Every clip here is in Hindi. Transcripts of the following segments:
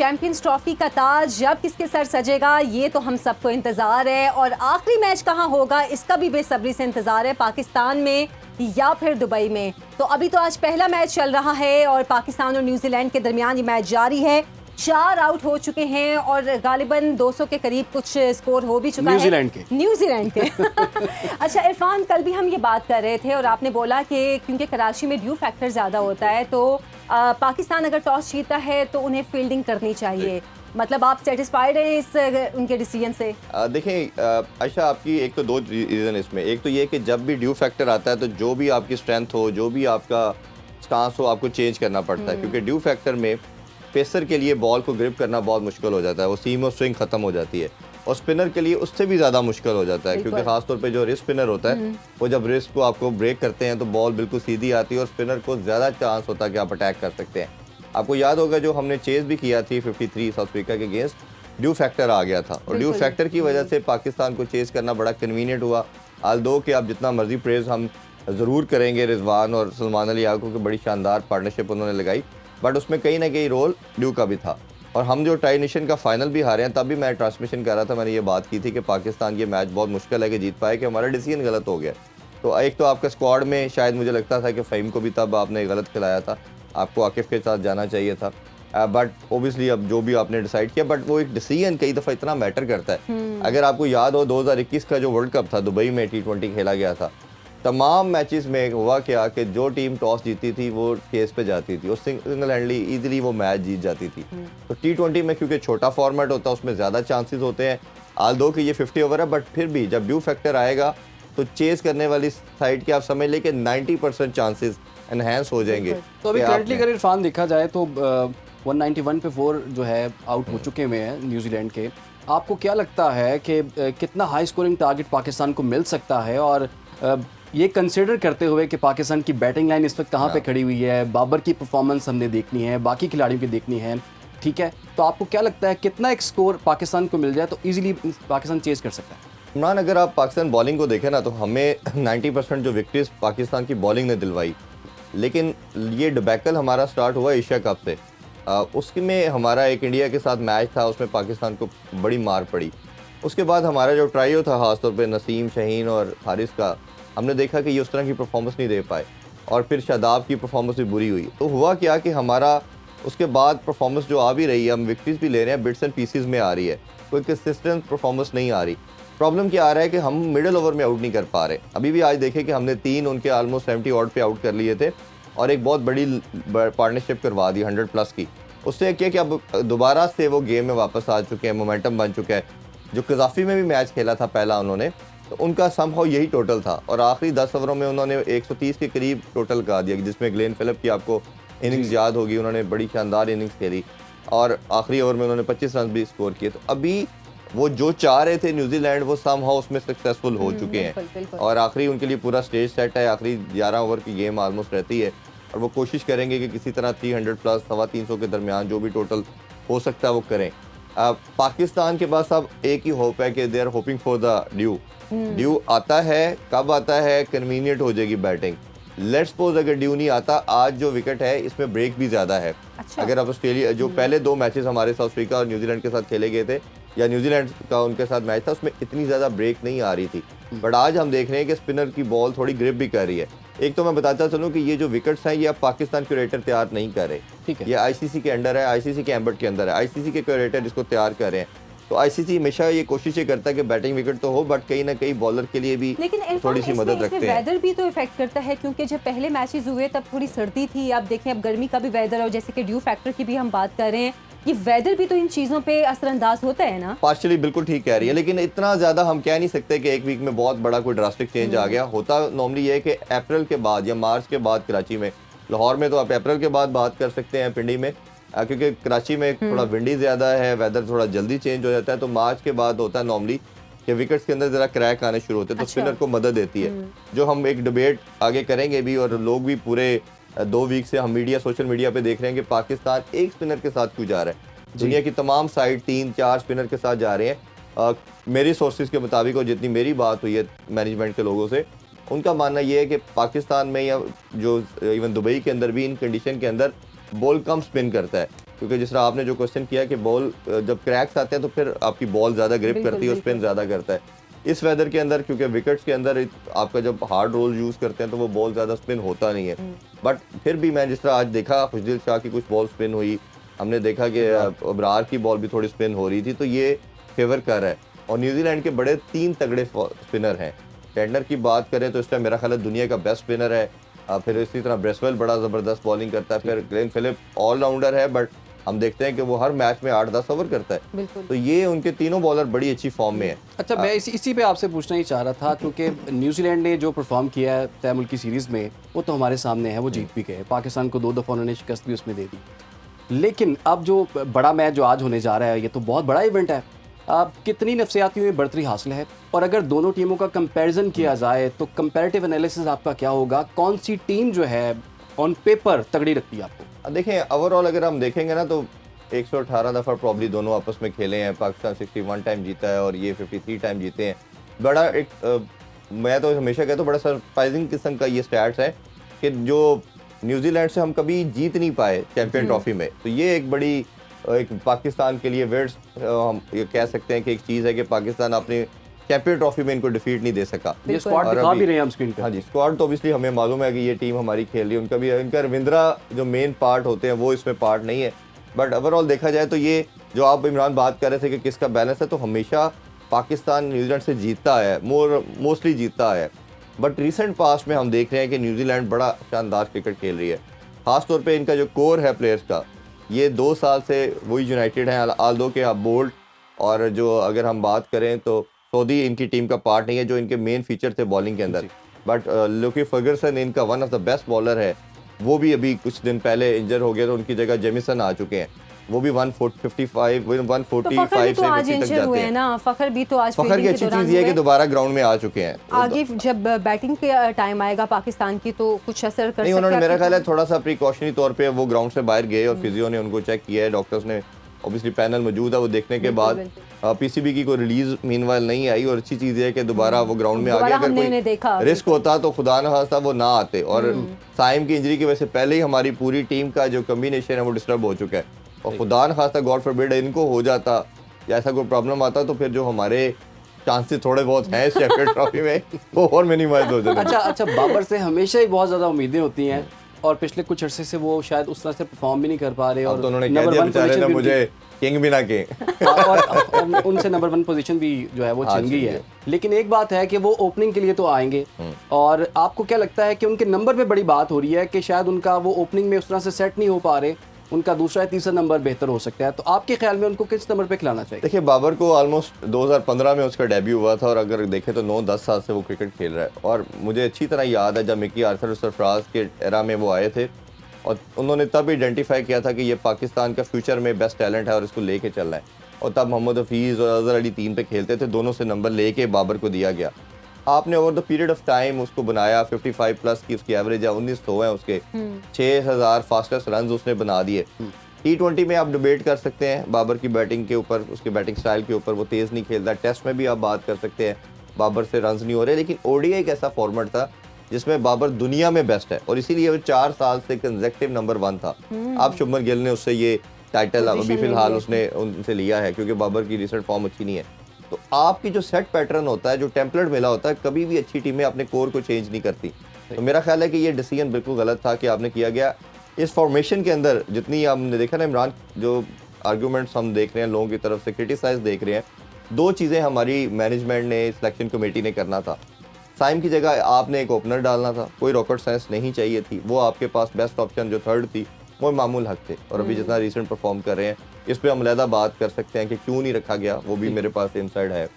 चैंपियंस ट्रॉफी का ताज जब किसके सर सजेगा, ये तो हम सबको इंतज़ार है। और आखिरी मैच कहाँ होगा इसका भी बेसब्री से इंतज़ार है, पाकिस्तान में या फिर दुबई में। तो अभी तो आज पहला मैच चल रहा है और पाकिस्तान और न्यूजीलैंड के दरमियान ये मैच जारी है। 4 आउट हो चुके हैं और गालिबन 200 के करीब कुछ स्कोर हो भी चुका है न्यूजीलैंड के अच्छा इरफान, कल भी हम ये बात कर रहे थे और आपने बोला कि क्योंकि कराची में ड्यू फैक्टर ज़्यादा होता है तो पाकिस्तान अगर टॉस जीता है तो उन्हें फील्डिंग करनी चाहिए। मतलब आप सेटिस्फाइड हैं इस उनके डिसीजन से? देखें आयशा, आपकी एक तो 2 रीज़न इसमें। एक तो ये कि जब भी ड्यू फैक्टर आता है तो जो भी आपकी स्ट्रेंथ हो, जो भी आपका स्टांस हो, आपको चेंज करना पड़ता है, क्योंकि ड्यू फैक्टर में पेसर के लिए बॉल को ग्रिप करना बहुत मुश्किल हो जाता है, वो सीम और स्विंग खत्म हो जाती है। और स्पिनर के लिए उससे भी ज़्यादा मुश्किल हो जाता है, क्योंकि खासतौर पे जो रिस्ट स्पिनर होता है वो जब रिस्ट को आपको ब्रेक करते हैं तो बॉल बिल्कुल सीधी आती है और स्पिनर को ज़्यादा चांस होता है कि आप अटैक कर सकते हैं। आपको याद होगा जो हमने चेज भी किया थी 53 साउथ अफ्रीका के अगेंस्ट, ड्यू फैक्टर आ गया था और ड्यू फैक्टर की वजह से पाकिस्तान को चेज करना बड़ा कन्वीनियंट हुआ। आल्दो कि आप जितना मर्जी प्रेज हम ज़रूर करेंगे रिजवान और सलमान अली याकूब की बड़ी शानदार पार्टनरशिप उन्होंने लगाई, बट उसमें कहीं ना कहीं रोल ड्यू का भी था। और हम जो टाई नेशन का फाइनल भी हारे हैं, तब भी मैं ट्रांसमिशन कर रहा था, मैंने ये बात की थी कि पाकिस्तान ये मैच बहुत मुश्किल है कि जीत पाए, कि हमारा डिसीजन गलत हो गया। तो एक तो आपका स्क्वाड में शायद मुझे लगता था कि फ़हीम को भी तब आपने गलत खिलाया था, आपको आकिफ के साथ जाना चाहिए था, बट ओबियसली अब जो भी आपने डिसाइड किया, बट वो एक डिसीजन कई दफ़ा इतना मैटर करता है। अगर आपको याद हो 2021 का जो वर्ल्ड कप था, दुबई में T20 खेला गया था, तमाम मैचेस में हुआ क्या कि जो टीम टॉस जीती थी वो केस पे जाती थी और सिंगल हैंडली ईजिली वो मैच जीत जाती थी। तो T20 में क्योंकि छोटा फॉर्मेट होता है उसमें ज़्यादा चांसेस होते हैं, आल्दो कि ये 50 ओवर है, बट फिर भी जब ड्यू फैक्टर आएगा तो चेस करने वाली साइड के आप समझ लें कि 90% चांसेस एनहेंस हो जाएंगे। तो अभी करंटली अगर इरफान देखा जाए तो 191 पे 4 जो है आउट हो चुके हुए हैं न्यूजीलैंड के। आपको क्या लगता है कि कितना हाई स्कोरिंग टारगेट पाकिस्तान को मिल सकता है, और ये कंसिडर करते हुए कि पाकिस्तान की बैटिंग लाइन इस वक्त कहाँ पे खड़ी हुई है, बाबर की परफॉर्मेंस हमने देखनी है, बाकी खिलाड़ियों की देखनी है, ठीक है, तो आपको क्या लगता है कितना एक स्कोर पाकिस्तान को मिल जाए तो इजीली पाकिस्तान चेज कर सकता है? इमरान, अगर आप पाकिस्तान बॉलिंग को देखें ना तो हमें 90% जो विक्ट्रीज पाकिस्तान की बॉलिंग ने दिलवाई, लेकिन ये डिबैकल हमारा स्टार्ट हुआ एशिया कप से। उसमें हमारा एक इंडिया के साथ मैच था, उसमें पाकिस्तान को बड़ी मार पड़ी। उसके बाद हमारा जो ट्राइयो था खासतौर पे नसीम, शहीन और हारिस का, हमने देखा कि ये उस तरह की परफॉर्मेंस नहीं दे पाए और फिर शादाब की परफॉर्मेंस भी बुरी हुई। तो हुआ क्या कि हमारा उसके बाद परफॉर्मेंस जो आ भी रही है, हम विक्ट्रीज भी ले रहे हैं, बिट्स एंड पीसीज में आ रही है, कोई कंसिस्टेंट परफॉर्मेंस नहीं आ रही। प्रॉब्लम क्या आ रहा है कि हम मिडिल ओवर में आउट नहीं कर पा रहे। अभी भी आज देखें कि हमने 3 उनके ऑलमोस्ट 70 ऑड पे आउट कर लिए थे और एक बहुत बड़ी पार्टनरशिप करवा दी 100+ की। उससे क्या कि अब दोबारा से वो गेम में वापस आ चुके हैं, मोमेंटम बन चुका है। जो कज़ाफ़ी में भी मैच खेला था पहला उन्होंने, तो उनका समहाउ यही टोटल था और आखिरी 10 ओवरों में उन्होंने 130 के करीब टोटल कहा दिया, जिसमें ग्लेन फिलिप की आपको इनिंग्स याद होगी, उन्होंने बड़ी शानदार इनिंग्स खेली और आखिरी ओवर में उन्होंने 25 रन भी स्कोर किए। तो अभी वो जो चाह रहे थे न्यूजीलैंड, वो समहाउ उसमें सक्सेसफुल हो चुके हैं और आखिरी उनके लिए पूरा स्टेज सेट है। आखिरी 11 ओवर की गेम ऑलमोस्ट रहती है और वो कोशिश करेंगे कि किसी तरह 300+, 350 के दरमियान जो भी टोटल हो सकता है वो करें। पाकिस्तान के पास अब एक ही होप है कि they are hoping for the dew. Dew आता है, कब आता है, कन्वीनियंट हो जाएगी बैटिंग। लेट्स सपोज अगर ड्यू नहीं आता, आज जो विकेट है इसमें ब्रेक भी ज़्यादा है। अच्छा। अगर आप ऑस्ट्रेलिया जो पहले 2 मैचेस हमारे साउथ अफ्रीका और न्यूजीलैंड के साथ खेले गए थे, या न्यूजीलैंड का उनके साथ मैच था, उसमें इतनी ज़्यादा ब्रेक नहीं आ रही थी, बट आज हम देख रहे हैं कि स्पिनर की बॉल थोड़ी ग्रिप भी कर रही है। एक तो मैं बताता चलूँ कि ये जो विकेट्स हैं ये अब पाकिस्तान क्यूरेटर तैयार नहीं कर रहे, ठीक है, ये आईसीसी के अंडर है, आईसीसी के एम्बट के अंदर है, आईसीसी के क्यूरेटर इसको तैयार कर रहे हैं। तो आईसीसी हमेशा ये कोशिश करता है कि बैटिंग विकेट तो हो, बट कहीं ना कहीं बॉलर के लिए भी थोड़ी सी मदद रखते हैं। वेदर भी तो इफेक्ट करता है, क्योंकि जब पहले मैचेस हुए तब थोड़ी सर्दी थी, अब देखें अब गर्मी का भी वेदर, और जैसे कि ड्यू फैक्टर की भी हम बात कर रहे हैं, ये वेदर भी तो इन चीजों पे असरअंदाज होता है ना। पार्शियली बिल्कुल ठीक कह रही है, लेकिन इतना ज्यादा हम कह नहीं सकते कि एक वीक में बहुत बड़ा कोई ड्रास्टिक चेंज आ गया। होता नॉर्मली ये है कि अप्रैल के बाद या मार्च के बाद कराची में, लाहौर में तो आप अप्रैल के बाद बात कर सकते हैं, पिंडी में क्योंकि कराची में थोड़ा विंडी ज़्यादा है, वेदर थोड़ा जल्दी चेंज हो जाता है, तो मार्च के बाद होता है नॉर्मली कि विकेट्स के अंदर ज़रा क्रैक आने शुरू होते हैं, तो स्पिनर को मदद देती है। जो हम एक डिबेट आगे करेंगे भी, और लोग भी पूरे 2 वीक से हम सोशल मीडिया पे देख रहे हैं कि पाकिस्तान एक स्पिनर के साथ क्यों जा रहा है। दुनिया की तमाम साइड 3-4 स्पिनर के साथ जा रहे हैं। मेरी सोर्सेज के मुताबिक और जितनी मेरी बात हुई है मैनेजमेंट के लोगों से, उनका मानना ये है कि पाकिस्तान में या जो इवन दुबई के अंदर भी इन कंडीशन के अंदर बॉल कम स्पिन करता है, क्योंकि जिस तरह आपने जो क्वेश्चन किया कि बॉल जब क्रैक्स आते हैं तो फिर आपकी बॉल ज़्यादा ग्रिप बिल्कुल, करती है और स्पिन बिल्कुल। ज़्यादा करता है। इस वेदर के अंदर क्योंकि विकेट्स के अंदर आपका जब हार्ड रोल यूज़ करते हैं तो वो बॉल ज़्यादा स्पिन होता नहीं है। बट फिर भी मैं जिस तरह आज देखा खुशदिल शाह की कुछ बॉल स्पिन हुई, हमने देखा कि अबरार की बॉल भी थोड़ी स्पिन हो रही थी, तो ये फेवर कर रहा है। और न्यूजीलैंड के बड़े 3 तगड़े स्पिनर हैं। टेंडर की बात करें तो इस टाइम मेरा ख्याल है दुनिया का बेस्ट स्पिनर है। फिर इसी तरह ब्रेसवेल बड़ा ज़बरदस्त बॉलिंग करता है। फिर ग्लेन फिलिप ऑलराउंडर है, बट हम देखते हैं कि वो हर मैच में 8-10 ओवर करता है। बिल्कुल। तो ये उनके तीनों बॉलर बड़ी अच्छी फॉर्म में है। अच्छा, मैं इसी पे आपसे पूछना ही चाह रहा था, क्योंकि न्यूजीलैंड ने जो परफॉर्म किया है तय मुल्की सीरीज़ में, वो तो हमारे सामने है, वो जीत भी गए। पाकिस्तान को 2 दफ़ा उन्होंने शिकस्त भी उसमें दे दी। लेकिन अब जो बड़ा मैच जो आज होने जा रहा है, ये तो बहुत बड़ा इवेंट है। अब कितनी नफसियाती में बढ़तरी हासिल है, और अगर दोनों टीमों का कंपैरिजन किया जाए तो कंपैरेटिव एनालिसिस आपका क्या होगा? कौन सी टीम जो है ऑन पेपर तगड़ी लगती है आपको? देखें, ओवरऑल अगर हम देखेंगे ना तो 118 दफ़ा प्रॉब्ली दोनों आपस में खेले हैं। पाकिस्तान 61 टाइम जीता है और ये 53 टाइम जीते हैं। बड़ा एक मैं तो हमेशा कहता हूँ बड़ा सरप्राइजिंग किस्म का ये स्टैट्स है कि जो न्यूजीलैंड से हम कभी जीत नहीं पाए चैंपियन ट्रॉफी में, तो ये एक बड़ी एक पाकिस्तान के लिए वेट्स हम ये कह सकते हैं कि एक चीज़ है कि पाकिस्तान अपनी चैंपियन ट्रॉफी में इनको डिफीट नहीं दे सका। ये स्क्वाड और दिखा अभी- भी रहे हैं हम स्क्रीन पे। हाँ जी, स्क्वाड तो ऑब्वियसली हमें मालूम है कि ये टीम हमारी खेल रही है। उनका भी इनका रविंद्रा जो मेन पार्ट होते हैं वो इसमें पार्ट नहीं है। बट ओवरऑल देखा जाए तो ये जो आप इमरान बात कर रहे थे कि किसका बैलेंस है, तो हमेशा पाकिस्तान न्यूजीलैंड से जीतता है, मोस्टली जीतता है। बट रिसेंट पास्ट में हम देख रहे हैं कि न्यूजीलैंड बड़ा शानदार क्रिकेट खेल रही है। खासतौर पे इनका जो कोर है प्लेयर्स का, ये 2 साल से वही यूनाइटेड है। आल्दो के आप बोल्ट और जो अगर हम बात करें तो सऊदी इनकी टीम का पार्ट नहीं है, जो इनके मेन फीचर थे बॉलिंग के अंदर। बट लुकी फर्गसन इनका one of the best bowler है। वो भी अभी कुछ दिन पहले इंजर हो गए, तो उनकी जगह जेमिसन आ चुके हैं। वो भी 145 तो 145 फखर भी से तो आज 50 तक इंजर जाते हुए हैं हैं। ना, फखर भी तो आज फखर की फील्डिंग अच्छी के दौरान चीज़ ये है कि हुए। दोबारा ग्राउंड में आ चुके हैं। आगे जब बैटिंग के टाइम आएगा पाकिस्तान की तो कुछ असर कर नहीं, सकता उन्होंने है मेरा आपकी ख्याल है टीम? थोड़ा सा प्रिकॉशनरी तौर पे वो ग्राउंड से बाहर गए और फिजियो ने उनको चेक किया है, डॉक्टर्स ने, ऑब्वियसली पैनल मौजूद है, वो देखने के बिल्कुल, बाद पीसीबी की कोई रिलीज मीनवाइल नहीं आई। और अच्छी चीज़ ये है कि दोबारा वो ग्राउंड में आ गए। दोबारा अगर हमने इन्हें देखा, कोई रिस्क होता तो खुदा न खास्ता वो ना आते। और साइम की इंजरी की वजह से पहले ही हमारी पूरी टीम का जो कम्बिनेशन है वो डिस्टर्ब हो चुका है। और खुदा न खास्ता गॉड फॉरबिड इनको हो जाता या ऐसा कोई प्रॉब्लम आता तो फिर जो हमारे चांसेस थोड़े बहुत हैं इस चैंपियन ट्रॉफी में वो और मिनिमाइज हो जाते। अच्छा, बाबर से हमेशा ही बहुत ज़्यादा उम्मीदें होती हैं, और पिछले कुछ अरसे से वो शायद उस तरह से परफॉर्म भी नहीं कर पा रहे। अब और तो उन्होंने कह नंबर दिया 1 बेचारे पोजीशन ने भी मुझे किंग भी ना के। और उनसे नंबर 1 पोजीशन भी जो है वो हाँ, छिन गई छिन है। गई। लेकिन एक बात है कि वो ओपनिंग के लिए तो आएंगे, और आपको क्या लगता है कि उनके नंबर पे बड़ी बात हो रही है कि शायद उनका वो ओपनिंग में उस तरह से सेट नहीं हो पा रहे, उनका दूसरा या तीसरा नंबर बेहतर हो सकता है। तो आपके ख्याल में उनको किस नंबर पे खिलाना चाहिए? देखिए, बाबर को ऑलमोस्ट 2015 में उसका डेब्यू हुआ था और अगर देखें तो 9-10 साल से वो क्रिकेट खेल रहा है। और मुझे अच्छी तरह याद है जब मिकी आर्थर और सरफराज के एरा में वो आए थे और उन्होंने तब आइडेंटिफाई किया था कि ये पाकिस्तान का फ्यूचर में बेस्ट टैलेंट है और इसको लेके चलना है। और तब मोहम्मद हफीज़ और अजहर अली 3 पे खेलते थे, दोनों से नंबर लेके बाबर को दिया गया। आपने over the period of time उसको बनाया, 55 प्लस की उसकी एवरेज है, 1900 है उसके, 6000 फास्टेस्ट रन उसने बना दिए। T20 में आप डिबेट कर सकते हैं बाबर की बैटिंग के ऊपर, उसके बैटिंग स्टाइल के ऊपर, वो तेज़ नहीं खेलता। टेस्ट में भी आप बात कर सकते हैं बाबर से रन्स नहीं हो रहे, लेकिन ओडीआई एक ऐसा फॉर्मेट था जिसमें बाबर दुनिया में बेस्ट है और इसीलिए वो 4 साल से कंसेक्टिव नंबर 1 था। अब शुभमन गिल ने उससे ये टाइटल अभी Position फिलहाल ले उसने उनसे लिया है क्योंकि बाबर की रिसेंट फॉर्म अच्छी नहीं है। तो आपकी जो सेट पैटर्न होता है, जो टेम्पलेट मिला होता है, कभी भी अच्छी टीमें अपने कोर को चेंज नहीं करती। तो मेरा ख्याल है कि ये डिसीजन बिल्कुल गलत था कि आपने किया गया इस फॉर्मेशन के अंदर। जितनी हमने देखा ना इमरान, जो आर्गूमेंट्स हम देख रहे हैं लोगों की तरफ से क्रिटिसाइज देख रहे हैं, 2 चीज़ें हमारी मैनेजमेंट ने, सिलेक्शन कमेटी ने करना था। साइम की जगह आपने एक ओपनर डालना था, कोई रॉकेट साइंस नहीं चाहिए थी। वो आपके पास बेस्ट ऑप्शन जो थर्ड थी वो मामूल हक थे और अभी जितना रिसेंट परफॉर्म कर रहे हैं इस पे हम अलहदा बात कर सकते हैं कि क्यों नहीं रखा गया, वो भी मेरे पास इनसाइड है।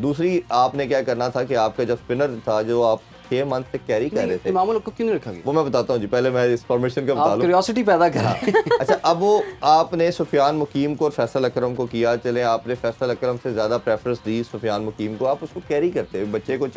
दूसरी, आपने क्या करना था कि आपका जो स्पिनर था जो आप 6 मंथ से कैरी कर रहे थे, मामूल को क्यों नहीं रखा गया? वो मैं बताता हूँ जी, पहले मैं इस फॉर्मेशन का बता आप लूँ। क्यूरियोसिटी पैदा कर रहे हैं। अच्छा, अब वो आपने सुफियान मुकीम को और फैसल अकरम को किया, चले आपने फैसल अकरम से ज़्यादा प्रेफरेंस दी सुफियान मुकीम को, आप उसको कैरी करते हैं। बच्चे को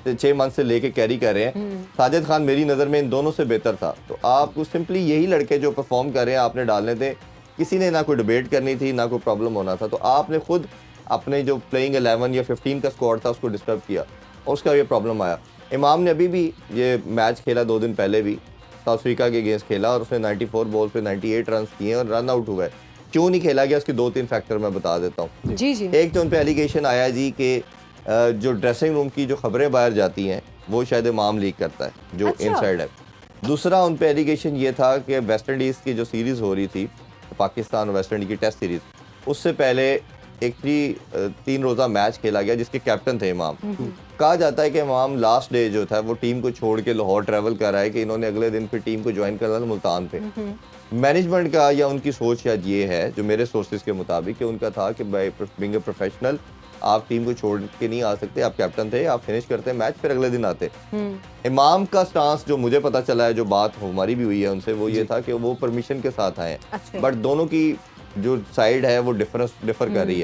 6 मंथ से लेके कैरी कर रहे हैं। साजिद खान मेरी नज़र में इन दोनों से बेहतर था। तो आपको सिंपली यही लड़के जो परफॉर्म कर रहे हैं आपने डालने थे, किसी ने ना कोई डिबेट करनी थी ना कोई प्रॉब्लम होना था। तो आपने खुद अपने जो प्लेइंग 11 या 15 का स्क्वाड था उसको डिस्टर्ब किया और उसका ये प्रॉब्लम आया। इमाम ने अभी भी ये मैच खेला 2 दिन पहले भी, साउथ अफ्रीका के अगेंस्ट खेला और उसने 94 बॉल पे 98 रन किए और रन आउट हुआ है। क्यों नहीं खेला गया, उसके 2-3 फैक्टर मैं बता देता हूँ। जी जी। एक तो उन पे एलिगेशन आया जी कि जो ड्रेसिंग रूम की जो खबरें बाहर जाती हैं वो शायद इमाम लीक करता है, जो अच्छा। इनसाइड है। दूसरा उन पे एलिगेशन ये था कि वेस्ट इंडीज़ की जो सीरीज़ हो रही थी, पाकिस्तान और वेस्ट इंडीज़ की टेस्ट सीरीज़, उससे पहले एक 3 रोज़ा मैच खेला गया जिसके कैप्टन थे इमाम। कहा जाता है कि इमाम लास्ट डे जो था वो टीम को छोड़ के लाहौर ट्रैवल कर रहा है कि इन्होंने अगले दिन फिर टीम को ज्वाइन करना था मुल्तान पे। मैनेजमेंट का या उनकी सोच शायद ये है, जो मेरे सोर्सेज के मुताबिक, कि उनका था कि बाय बीइंग अ प्रोफेशनल आप टीम को छोड़ के नहीं आ सकते, आप कैप्टन थे, आप फिनिश करते मैच फिर अगले दिन आते। इमाम का स्टांस जो मुझे पता चला है, जो बात हमारी भी हुई है उनसे, वो ये था कि वो परमिशन के साथ आए, अच्छा। बट दोनों की जो साइड है वो डिफर कर रही है।